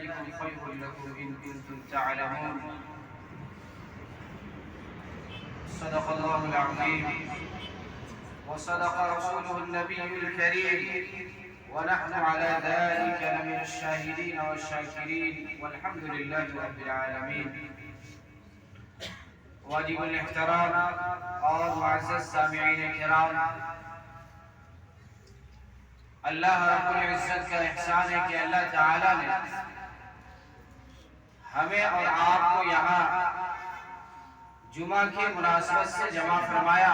ذلكم خير لكم إن كنتم تعلمون. صدق الله العظيم وصدق رسوله النبي الكريم، ونحن على ذلك لمن الشاهدين والشاكرين، والحمد لله رب العالمين. واجب الاحترام اور معزز سامعین کرام، اللہ رب العزت کا احسان ہے کہ اللہ تعالیٰ نے ہمیں اور آپ کو یہاں جمعہ کی مناسبت سے جمع فرمایا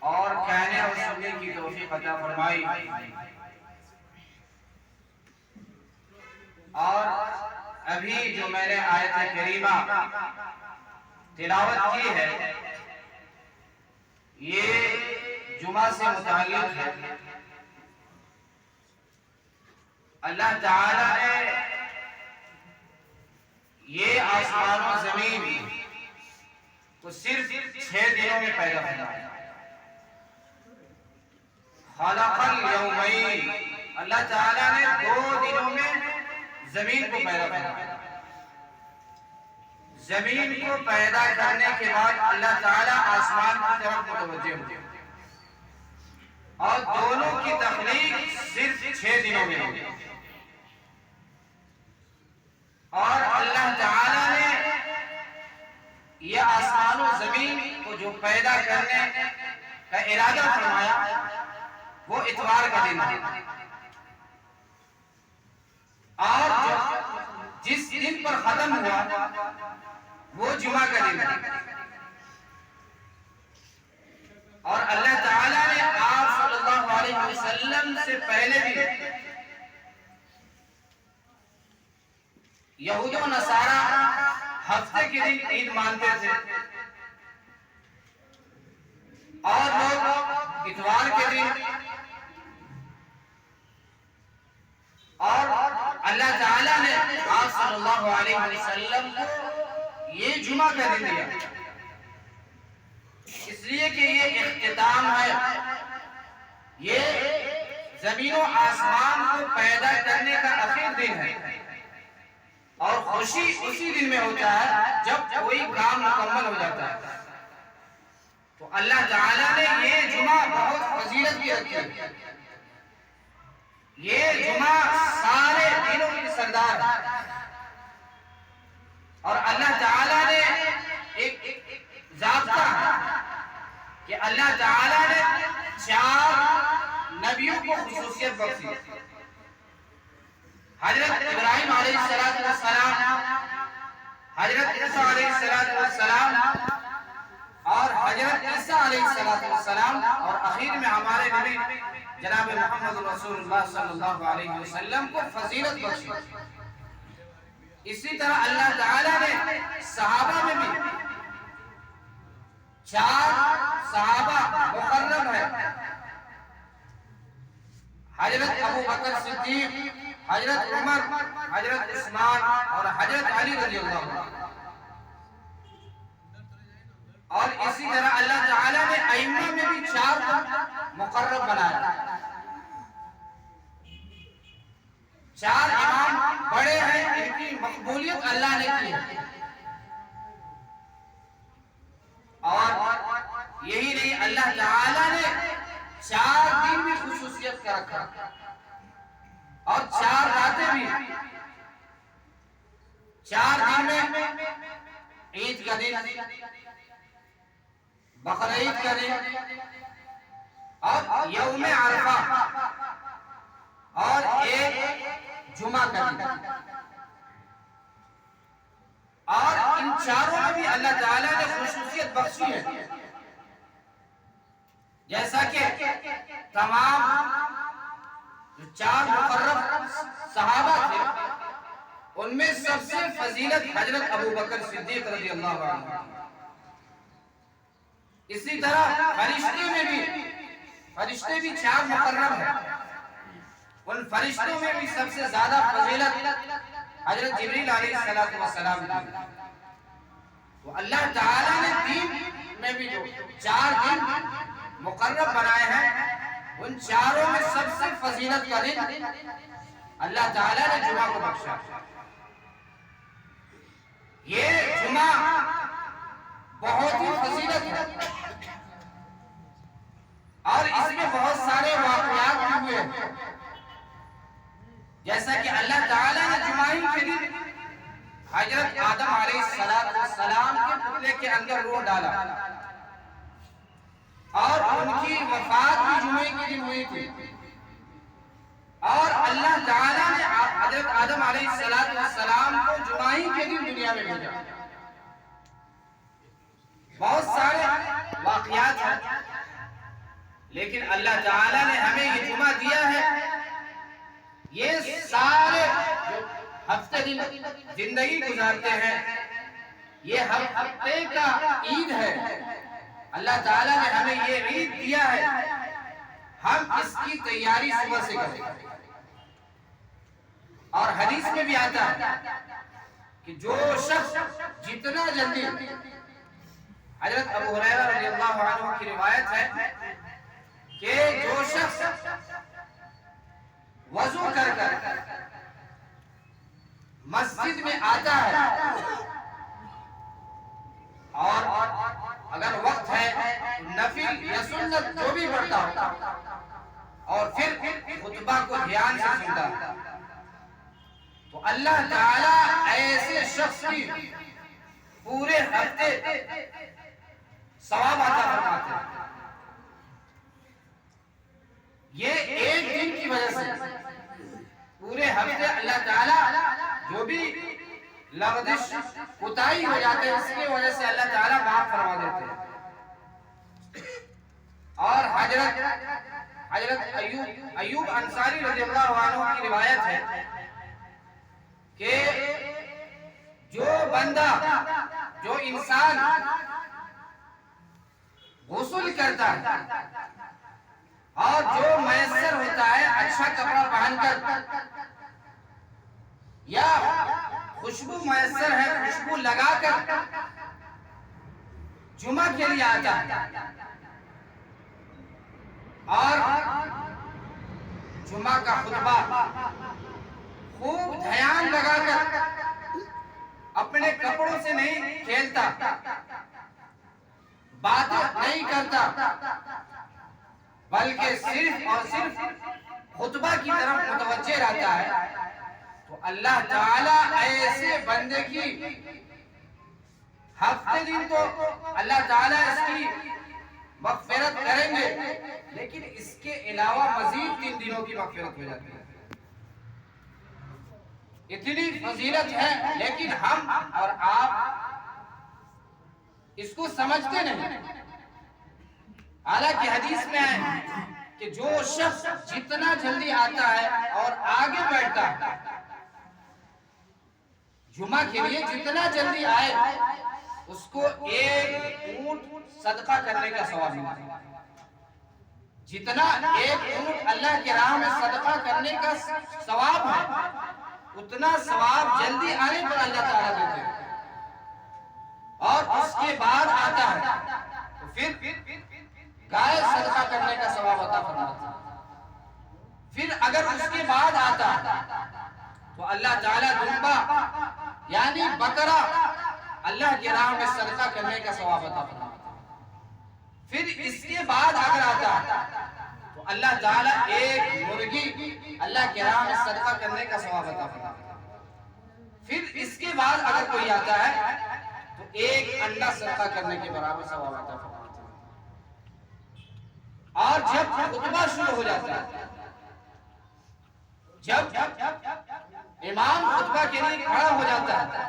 اور کہنے اور سننے کی توفیق عطا فرمائی. اور ابھی جو میں نے آیت کریمہ تلاوت کی ہے یہ جمعہ سے متعلق ہے. اللہ تعالیٰ نے یہ آسمان و زمین کو صرف 6 دنوں میں پیدا فرمایا. خلق الیومین، اللہ تعالیٰ نے 2 دنوں میں زمین کو پیدا فرمایا. زمین کو پیدا کرنے کے بعد اللہ تعالیٰ آسمان کی طرف متوجہ ہوتے ہیں اور دونوں کی تخلیق صرف 6 دنوں میں ہوئی. اور اللہ تعالیٰ نے یہ آسمان و زمین کو جو پیدا کرنے کا ارادہ فرمایا وہ اتوار کا دن ہے، اور جس دن پر ختم ہوا وہ جمعہ کا دن ہے. اور اللہ تعالیٰ نے آپ صلی اللہ علیہ وسلم سے پہلے بھی یہود و نصارہ ہفتے کے دن عید مانتے تھے اور لوگ اتوار کے دن، اور اللہ تعالیٰ نے آپ صلی اللہ علیہ وسلم کو یہ جمعہ کا دن دیا اس لیے کہ یہ اختتام ہے، یہ زمین و آسمان کو پیدا کرنے کا آخری دن ہے. اور خوشی اسی دن میں ہوتا ہے جب کوئی کام مکمل ہو جاتا ہے. تو اللہ تعالیٰ نے یہ جمعہ بہت فضیلت کی رکھی ہے. یہ جمعہ سارے دنوں کی سردار ہے. اور اللہ تعالیٰ نے ایک ضابطہ ہے کہ اللہ تعالیٰ نے 4 نبیوں کو خصوصیت بخشی. حضرت ابراہیم علیہ السلام، حضرت عیسیٰ علیہ السلام اور حضرت عیسیٰ علیہ السلام، اور اخیر میں ہمارے نبی جناب محمد رسول اللہ صلی اللہ علیہ وسلم کو فضیلت بخشی. اسی طرح اللہ تعالیٰ نے صحابہ میں بھی 4 صحابہ مقرب ہیں، حضرت ابو بکر صدیق، حضرت عمر، حضرت عثمان اور حضرت علی رضی اللہ عنہ. اور اسی طرح اللہ تعالیٰ نے ائمہ میں بھی 4 مقرب بنایا. 4 امام بڑے ہیں، ان کی مقبولیت اللہ نے کی ہے. اور یہی نہیں، اللہ تعالیٰ نے 4 دن بھی خصوصیت کا رکھا اور 4 راتیں بھی. 4 دن میں عید کا دن، بقرعید کا دن اور یوم عرفہ اور ایک جمعہ کا دن. اور ان 4 میں بھی اللہ تعالیٰ نے خصوصیت بخشی ہے. جیسا کہ تمام جو 4 مقرب صحابہ تھے ان میں سب سے فضیلت حضرت ابو بکر صدیق رضی اللہ عنہ. اسی طرح فرشتے بھی 4 مقرب ہیں. ان فرشتوں میں بھی سب سے زیادہ فضیلت حضرت جبریل علیہ السلام کی. تو اللہ تعالیٰ نے دین میں بھی جو 4 دن مقرب بنائے ہیں ان 4 میں سب سے فضیلت کا دن اللہ تعالیٰ نے جمعہ کو بخشا. یہ جمعہ بہت ہی فضیلت ہے اور اس میں بہت سارے واقعات بھی ہوئے ہیں. جیسا کہ اللہ تعالیٰ نے جمعہ کے دن حضرت آدم علیہ السلام کے پتلے کے اندر روح ڈالا اور ان کی وفات بھی جمعے کے دن ہوئی تھی. اور اللہ تعالیٰ نے حضرت آدم علیہ السلام کو جمعہ کے دن دنیا میں بھیجا. بہت سارے واقعات ہیں لیکن اللہ تعالیٰ نے ہمیں یہ جمعہ دیا ہے. یہ سارے ہفتے دن زندگی گزارتے ہیں یہ ہفتے کا عید ہے. اللہ تعالیٰ نے ہمیں یہ عید دیا ہے, ہم اس کی تیاری صبح سے کریں. اور حدیث میں بھی آتا ہے کہ جو شخص جتنا جلدی, حضرت ابو ہریرہ رضی اللہ عنہ کی روایت ہے کہ جو شخص وضو کر مسجد میں آتا ہے اور اگر وقت ہے نفل یا سنت جو بھی پڑھتا ہو اور پھر خطبہ کو دھیان سے سنتا ہے تو اللہ تعالیٰ ایسے شخص کی پورے ہفتے ثواب عطا فرماتے ہیں. یہ ایک دن کی وجہ سے پورے ہفتے اللہ تعالیٰ جو بھی لغزش کوتاہی ہو جاتے ہیں اس کی وجہ سے اللہ تعالیٰ معاف فرما دیتے ہیں. اور حضرت ایوب انصاری رضی اللہ عنہ کی روایت ہے کہ جو بندہ جو انسان غسل کرتا ہے اور جو میسر ہوتا ہے اچھا کپڑا پہن کر یا خوشبو میسر ہے خوشبو لگا کر جمعہ کے لیے آتا ہے اور جمعہ کا خطبہ خوب دھیان لگا کر اپنے کپڑوں سے نہیں کھیلتا, باتیں نہیں کرتا, بلکہ صرف اور صرف خطبہ کی طرف متوجہ رہتا ہے تو اللہ تعالیٰ ایسے بندے کی ہفتے دن تو اللہ تعالیٰ اس کی مغفرت کریں گے لیکن اس کے علاوہ مزید 3 دنوں کی مغفرت ہو جاتی ہے. اتنی فضیلت ہے لیکن ہم اور آپ اس کو سمجھتے نہیں. حالانکہ حدیث میں ہے کہ جو شخص جتنا جلدی آتا ہے اور آگے بیٹھتا ہے جمعہ کے لیے جتنا جلدی آئے اس کو ایک اونٹ صدقہ کرنے کا ثواب ملتا ہے. جتنا ایک اونٹ اللہ کی راہ میں صدقہ کرنے کا ثواب ہے اتنا ثواب جلدی آنے پر اللہ تعالیٰ دیتے ہیں. اور اس کے بعد آتا ہے تو پھر گائے صدقہ کرنے کا ثواب عطا فرماتا ہے. پھر اگر اس کے بعد آتا تو اللہ تعالیٰ دمبا یعنی بکرا اللہ کی راہ میں صدقہ کرنے کا ثواب عطا فرماتا ہے. پھر اس کے بعد اگر آتا تو اللہ تعالیٰ ایک مرغی اللہ کی راہ میں صدقہ کرنے کا ثواب عطا فرماتا ہے. پھر اس کے بعد اگر کوئی آتا ہے تو ایک انڈا صدقہ کرنے کے برابر ثواب عطا فرماتا ہے. اور جب خطبہ شروع ہو جاتا ہے جب امام خطبہ کے لیے کھڑا ہو جاتا ہے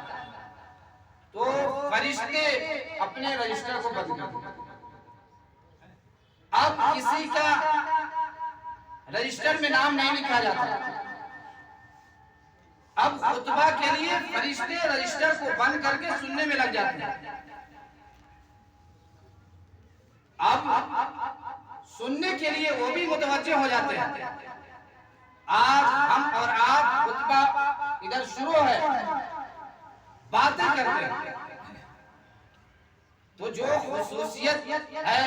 تو فرشتے اپنے رجسٹر کو بند کر دیتے ہیں. اب کسی کا رجسٹر میں نام نہیں لکھا جاتا. اب خطبہ کے لیے فرشتے رجسٹر کو بند کر کے سننے میں لگ جاتے ہیں. اب سننے کے لیے وہ بھی متوجہ ہو جاتے ہیں. آج ہم اور آپ خطبہ ادھر شروع ہے باتیں کرتے ہیں تو جو خصوصیت ہے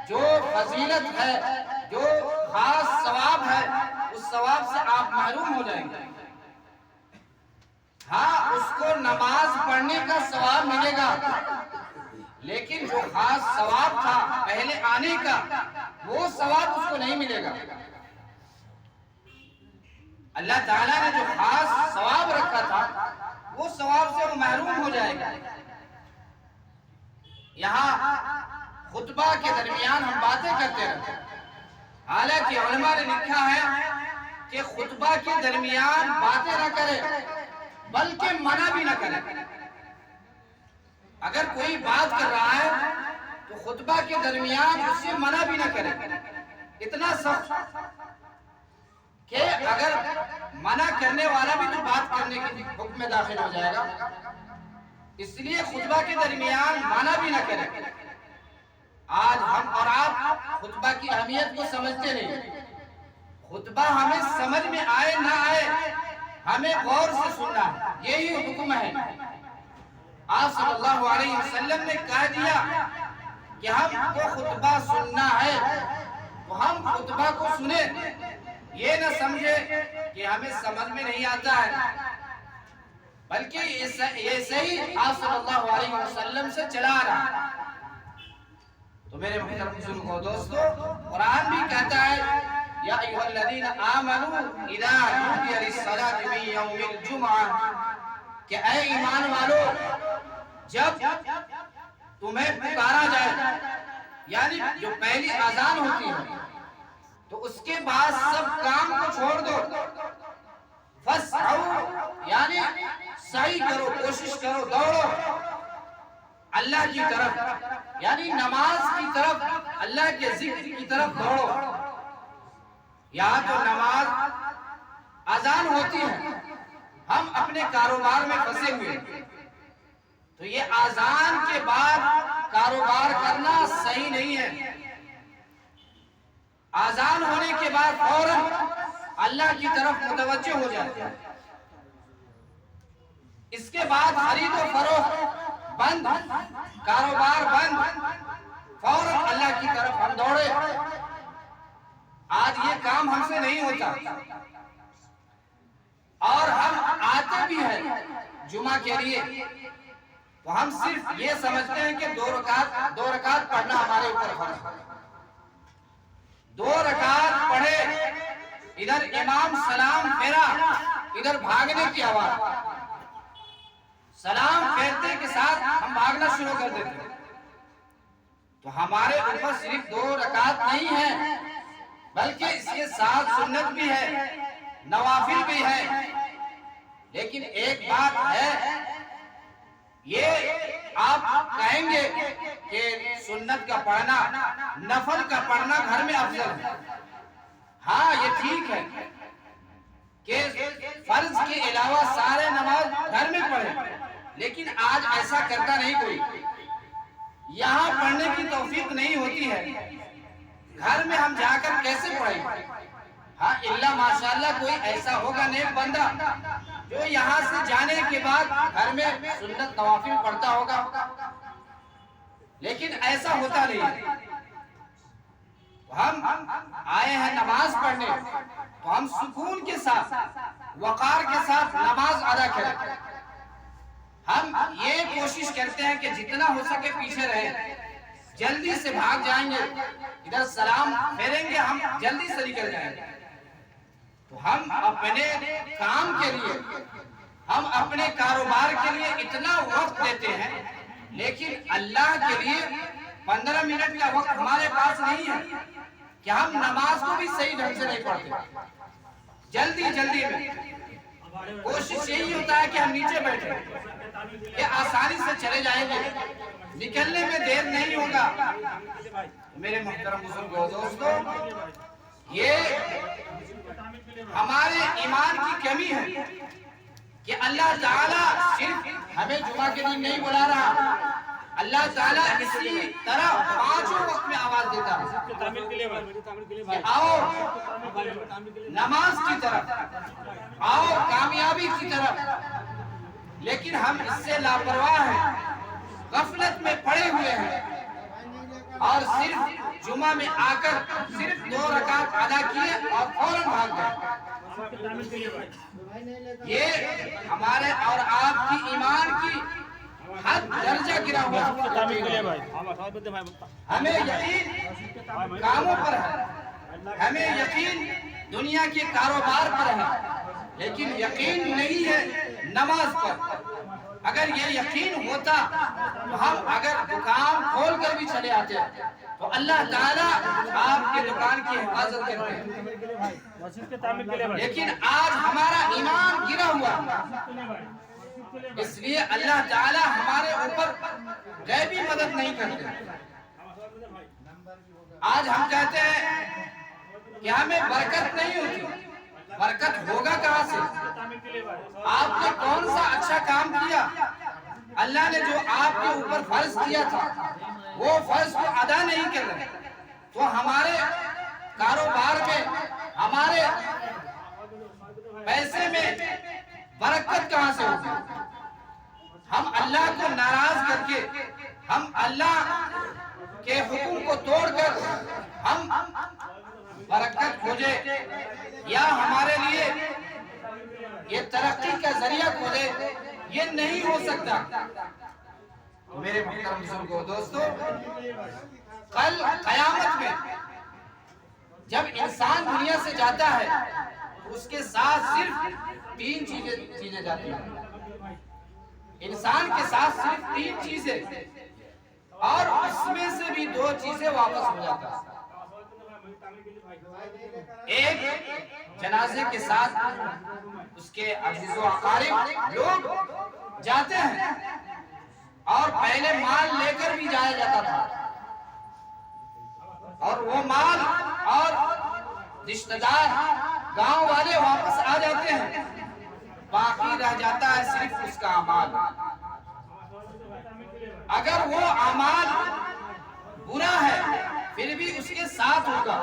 جو فضیلت ہے جو خاص ثواب ہے اس ثواب سے آپ محروم ہو جائیں گے۔ ہاں اس کو نماز پڑھنے کا ثواب ملے گا، لیکن جو خاص ثواب تھا پہلے آنے کا وہ ثواب اس کو نہیں ملے گا۔ اللہ تعالیٰ نے جو خاص ثواب رکھا تھا وہ ثواب سے وہ محروم ہو جائے گا۔ یہاں خطبہ کے درمیان ہم باتیں کرتے رہتے ہیں، حالانکہ علماء نے لکھا ہے کہ خطبہ کے درمیان باتیں نہ کرے بلکہ منع بھی نہ کرے۔ اگر کوئی بات کر رہا ہے تو خطبہ کے درمیان اس سے منع بھی نہ کرے، اتنا سخت کہ اگر منع کرنے والا بھی تو بات کرنے کے حکم میں داخل ہو جائے گا، اس لیے خطبہ کے درمیان منع بھی نہ کرے۔ آج ہم اور آپ خطبہ کی اہمیت کو سمجھتے نہیں۔ خطبہ ہمیں سمجھ میں آئے نہ آئے ہمیں غور سے سننا ہے، یہی حکم ہے۔ آپ صلی اللہ علیہ وسلم نے کہہ دیا کہ ہم کو خطبہ سننا ہے تو ہم خطبہ کو سنیں، یہ نہ سمجھے کہ ہمیں سمجھ میں نہیں آتا ہے، بلکہ یہ صحیح آپ صلی اللہ علیہ وسلم سے چلا رہا۔ تو میرے محترم بزرگوں دوستو، قرآن بھی کہتا ہے یا ایھا الذین آمنوا اذا نودی للصلاۃ من یوم الجمعہ، کہ اے ایمان والو جب تمہیں پکارا جائے، یعنی جو پہلی اذان ہوتی ہے تو اس کے بعد سب کام کو چھوڑ دو، فاسعوا یعنی سعی کرو، کوشش کرو، دوڑو اللہ کی طرف، یعنی نماز کی طرف، اللہ کے ذکر کی طرف دوڑو۔ یہاں تو نماز اذان ہوتی ہے، ہم اپنے کاروبار میں پھنسے ہوئے، تو یہ اذان کے بعد کاروبار کرنا صحیح نہیں ہے۔ اذان ہونے کے بعد فوراً اللہ کی طرف متوجہ ہو جاتے ہیں، اس کے بعد خرید و فروخت بند، کاروبار بند، فوراً اللہ کی طرف ہم دوڑے۔ آج یہ کام ہم سے نہیں ہوتا، اور ہم آتے بھی ہیں جمعہ کے لیے تو ہم صرف یہ سمجھتے ہیں کہ دو رکعت پڑھنا ہمارے اوپر فرض ہے۔ 2 رکعت پڑھے، ادھر امام سلام پھیرا، ادھر بھاگنے کی آواز، سلام پھیرتے کے ساتھ ہم بھاگنا شروع کر دیتے ہیں۔ تو ہمارے اوپر صرف 2 رکعت نہیں ہے، بلکہ اس کے ساتھ سنت بھی ہے، نوافل بھی ہے۔ لیکن ایک بات ہے، یہ آپ کہیں گے کہ سنت کا پڑھنا، نفل کا پڑھنا گھر میں افضل ہے۔ ہاں یہ ٹھیک ہے کہ فرض کے علاوہ سارے نماز گھر میں پڑھیں، لیکن آج ایسا کرتا نہیں کوئی، یہاں پڑھنے کی توفیق نہیں ہوتی ہے، گھر میں ہم جا کر کیسے پڑھیں؟ ہاں اللہ ماشاءاللہ کوئی ایسا ہوگا نیک بندہ جو یہاں سے جانے کے بعد گھر میں سنت نوافل پڑھتا ہوگا، لیکن ایسا ہوتا نہیں۔ ہم آئے ہیں نماز پڑھنے تو ہم سکون کے ساتھ، وقار کے ساتھ نماز ادا کریں۔ ہم یہ کوشش کرتے ہیں کہ جتنا ہو سکے پیچھے رہیں، جلدی سے بھاگ جائیں گے، ادھر سلام پھیریں گے، ہم جلدی سے نکل جائیں گے۔ تو ہم اپنے کام کے لیے، ہم اپنے کاروبار کے لیے اتنا وقت دیتے ہیں، لیکن اللہ کے لیے 15 منٹ کا وقت ہمارے پاس نہیں ہے کہ ہم نماز کو بھی صحیح ڈھنگ سے نہیں پڑھتے۔ جلدی میں کوشش یہی ہوتا ہے کہ ہم نیچے بیٹھیں کہ آسانی سے چلے جائیں گے، نکلنے میں دیر نہیں ہوگا۔ میرے محترم بزرگوں دوستو، یہ ہمارے ایمان کی کمی ہے کہ اللہ تعالیٰ صرف ہمیں جمعہ کے دن نہیں بلا رہا، اللہ تعالیٰ اسی طرح 5 وقت میں آواز دیتا ہے کہ آؤ نماز کی طرف، آؤ کامیابی کی طرف، لیکن ہم اس سے لاپرواہ ہیں، غفلت میں پڑے ہوئے ہیں، اور صرف جمعہ میں آ کر صرف 2 رکعت ادا کیے اور فوراً بھاگ گئے۔ یہ ہمارے اور آپ کی ایمان کی حد درجہ گرا ہوا۔ ہمیں یقین کاموں پر ہے، ہمیں یقین دنیا کے کاروبار پر ہے، لیکن یقین نہیں ہے نماز پر۔ اگر یہ یقین ہوتا تو ہم اگر دکان کھول کر بھی چلے آتے تو اللہ تعالیٰ آپ کے دکان کی حفاظت کرتے ہیں، لیکن آج ہمارا ایمان گرا ہوا، اس لیے اللہ تعالیٰ ہمارے اوپر غیبی مدد نہیں کرتے۔ آج ہم کہتے ہیں کہ ہمیں برکت نہیں ہوتی، برکت ہوگا کہاں سے؟ آپ نے کون سا اچھا کام کیا؟ اللہ نے جو آپ کے اوپر فرض کیا تھا وہ فرض کو ادا نہیں کر رہے، تو ہمارے کاروبار میں، ہمارے پیسے میں برکت کہاں سے ہوگی؟ ہم اللہ کو ناراض کر کے، ہم اللہ کے حکم کو توڑ کر ہم برکت کھوجے یا ہمارے لیے یہ ترقی کا ذریعہ کھولے، یہ نہیں ہو سکتا۔ میرے محترم بزرگوں، دوستو، کل قیامت میں جب انسان دنیا سے جاتا ہے تو اس کے ساتھ صرف 3 چیزیں جاتی ہیں۔ انسان کے ساتھ صرف 3 چیزیں، اور اس میں سے بھی 2 چیزیں واپس ہو جاتا ہے۔ ایک جنازے کے ساتھ اس کے عزیز و اقارب لوگ جاتے ہیں، اور پہلے مال لے کر بھی جایا جاتا تھا، اور وہ مال اور رشتہ دار گاؤں والے واپس آ جاتے ہیں، باقی رہ جاتا ہے صرف اس کا اعمال۔ اگر وہ اعمال برا ہے پھر بھی اس کے ساتھ ہوگا،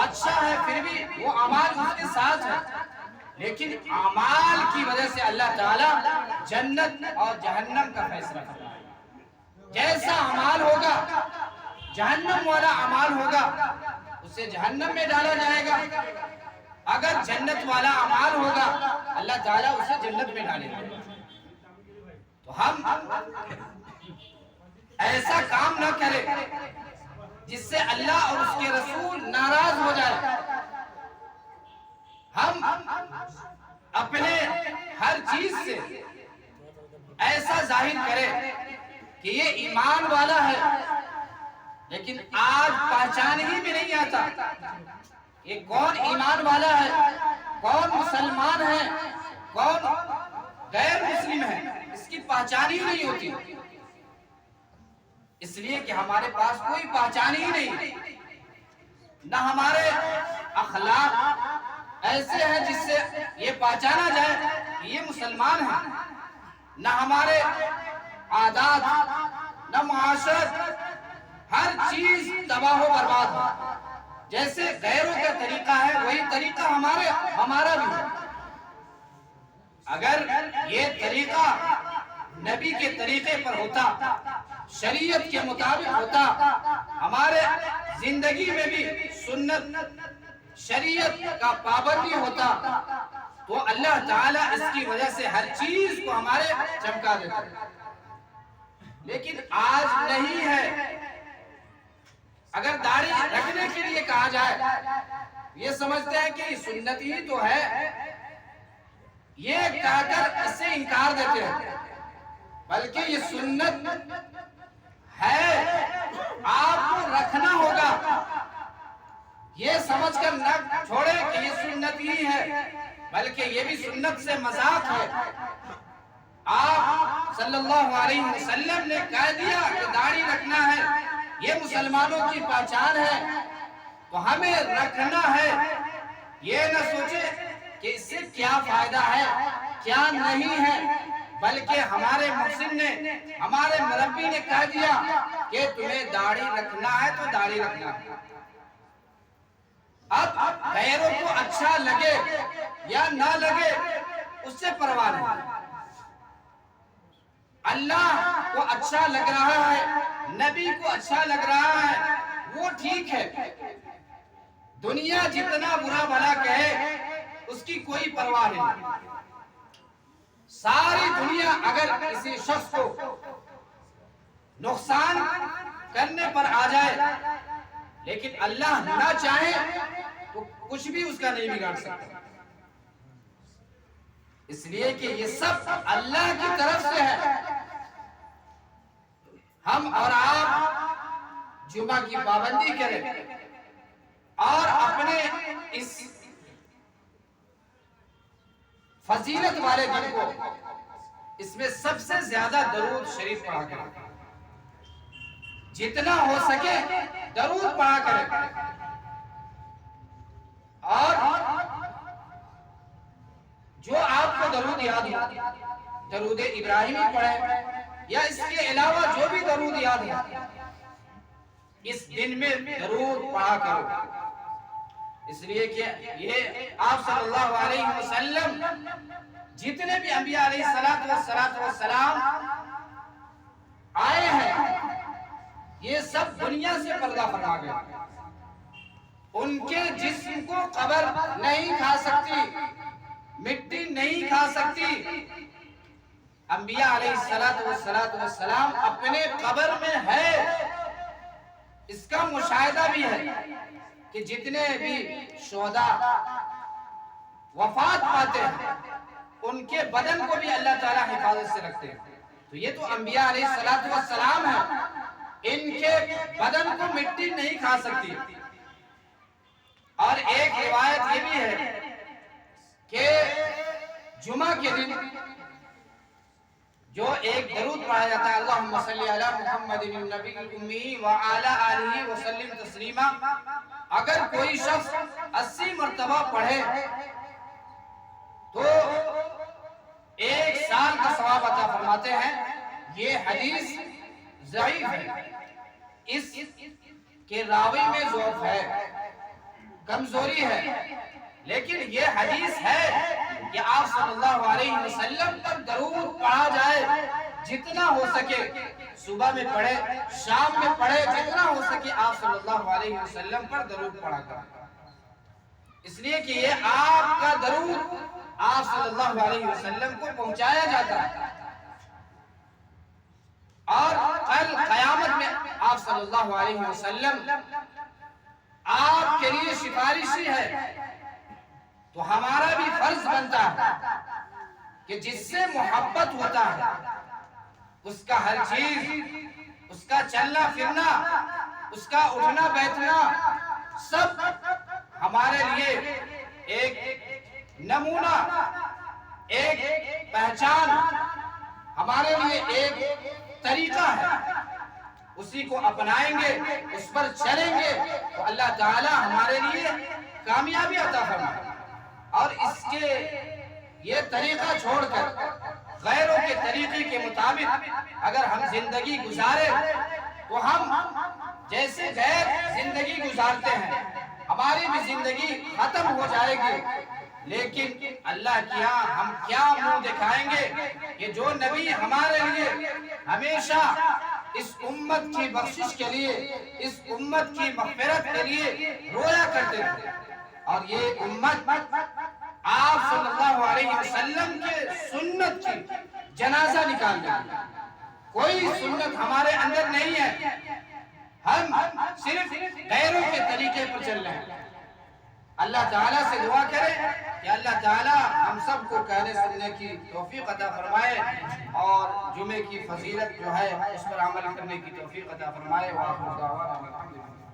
اچھا ہے پھر بھی وہ اعمال اس کے ساتھ ہے، لیکن اعمال کی وجہ سے اللہ تعالیٰ جنت اور جہنم کا فیصلہ کرتا ہے۔ جیسا اعمال ہوگا، جہنم والا اعمال ہوگا، اسے جہنم میں ڈالا جائے گا، اگر جنت والا اعمال ہوگا اللہ تعالیٰ اسے جنت میں ڈالے گا۔ تو ہم ایسا کام نہ کریں جس سے اللہ اور اس کے رسول ناراض ہو جائے۔ ہم اپنے ہر چیز سے ایسا ظاہر کریں کہ یہ ایمان والا ہے، لیکن آج پہچان ہی میں نہیں آتا کہ کون ایمان والا ہے، کون مسلمان ہے، کون غیر مسلم ہے، اس کی پہچان ہی نہیں ہوتی، اس لیے کہ ہمارے پاس کوئی پہچان ہی نہیں۔ نہ ہمارے اخلاق ایسے ہیں جس سے یہ پہچانا جائے کہ یہ مسلمان ہے، نہ ہمارے عادات، نہ معاشرت، ہر چیز تباہ و برباد ہے۔ جیسے غیروں کا طریقہ ہے وہی طریقہ ہمارا بھی ہے۔ اگر یہ طریقہ نبی کے طریقے پر ہوتا، شریعت کے مطابق ہوتا، ہمارے زندگی میں بھی سنت شریعت کا پابندی ہوتا، تو اللہ تعالیٰ اس کی وجہ سے ہر چیز کو ہمارے چمکا دیتا ہے، لیکن آج نہیں ہے۔ اگر داڑھی رکھنے کے لیے کہا جائے، یہ سمجھتے ہیں کہ یہ سنت ہی تو ہے، یہ کہہ کر اس سے انکار دیتے ہیں، بلکہ یہ سنت ہے، آپ کو رکھنا ہوگا۔ یہ سمجھ کر نہ چھوڑے کہ یہ سنت ہی ہے، بلکہ یہ بھی سنت سے مذاق ہے۔ آپ صلی اللہ علیہ وسلم نے کہہ دیا کہ داڑھی رکھنا ہے، یہ مسلمانوں کی پہچان ہے، تو ہمیں رکھنا ہے۔ یہ نہ سوچے کہ اس سے کیا فائدہ ہے، کیا نہیں ہے، بلکہ ہمارے محسن نے، ہمارے مربی نے کہہ دیا کہ تمہیں داڑھی رکھنا ہے تو داڑھی رکھنا ہے۔ اب غیروں کو اچھا لگے یا نہ لگے اس سے پرواہ نہیں، اللہ کو اچھا لگ رہا ہے، نبی کو اچھا لگ رہا ہے، وہ ٹھیک ہے، دنیا جتنا برا بھلا کہے اس کی کوئی پرواہ نہیں، ساری دنیا اگر کسی شخص کو نقصان کرنے پر آ جائے لیکن اللہ نہ چاہے تو کچھ بھی اس کا نہیں بگاڑ سکتا، اس لیے کہ یہ سب اللہ کی طرف سے ہے۔ ہم اور آپ جمعہ کی پابندی کریں اور اپنے اس فضیلت والے دن کو اس میں سب سے زیادہ درود شریف پڑھا کریں، جتنا ہو سکے درود پڑھا کریں، اور جو آپ کو درود یاد ہو درود ابراہیمی پڑھیں یا اس کے علاوہ جو بھی درود یاد ہو اس دن میں درود پڑھا کرو، اس لیے کہ یہ آپ صلی اللہ علیہ وسلم جتنے بھی انبیاء علیہ السلام آئے ہیں یہ سب دنیا سے پردہ فرما گئے، ان کے جسم کو قبر نہیں کھا سکتی، مٹی نہیں کھا سکتی، انبیاء علیہ السلام اپنے قبر میں ہے، اس کا مشاہدہ بھی ہے کہ جتنے بھی شہداء وفات پاتے ہیں ان کے بدن کو بھی اللہ تعالیٰ حفاظت سے رکھتے ہیں، تو یہ تو انبیاء علیہ السلام ہیں، ان کے بدن کو مٹی نہیں کھا سکتی۔ اور ایک روایت یہ بھی ہے کہ جمعہ کے دن جو ایک درود پڑھا جاتا ہے اللہم صلی علی محمد النبی الامی وعلی آلہ وسلم تسلیما، اگر کوئی شخص 80 مرتبہ پڑھے تو 1 سال کا ثواب عطا فرماتے ہیں۔ یہ حدیث ضعیف ہے، اس کے راوی میں ضعف ہے، کمزوری ہے، لیکن یہ حدیث ہے کہ آپ صلی اللہ علیہ وسلم پر درود پڑھا جائے، جتنا ہو سکے صبح میں پڑھے شام میں پڑھے، جتنا ہو سکے آپ صلی اللہ علیہ وسلم پر درود پڑھا کریں، اس لیے کہ یہ آپ کا درود آپ صلی اللہ علیہ وسلم کو پہنچایا جاتا ہے، اور کل قیامت میں آپ صلی اللہ علیہ وسلم آپ کے لیے سفارشی ہے، تو ہمارا بھی فرض بنتا ہے کہ جس سے محبت ہوتا ہے اس کا ہر چیز، اس کا چلنا پھرنا، اس کا اٹھنا بیٹھنا سب ہمارے لیے ایک نمونہ، ایک پہچان، ہمارے لیے ایک طریقہ ہے، اسی کو اپنائیں گے، اس پر چلیں گے تو اللہ تعالی ہمارے لیے کامیابی عطا فرمائے، اور اس کے یہ طریقہ چھوڑ کر غیروں کے طریقے کے مطابق اگر ہم زندگی گزارے تو ہم جیسے غیر زندگی گزارتے ہیں ہماری بھی زندگی ختم ہو جائے گی، لیکن اللہ کی ہم کیا منہ دکھائیں گے کہ جو نبی ہمارے لیے ہمیشہ اس امت کی بخشش کے لیے، اس امت کی مغفرت کے لیے رویا کرتے تھے، اور یہ امت آپ صلی اللہ علیہ وسلم کے سنت کی جنازہ نکال گئی، کوئی سنت ہمارے اندر نہیں ہے، ہم صرف غیروں کے طریقے پر چل رہے ہیں۔ اللہ تعالیٰ سے دعا کریں کہ اللہ تعالیٰ ہم سب کو کہنے سننے کی توفیق عطا فرمائے، اور جمعے کی فضیلت جو ہے اس پر عمل کرنے کی توفیق عطا فرمائے۔ وآخر دعوانا الحمدللہ۔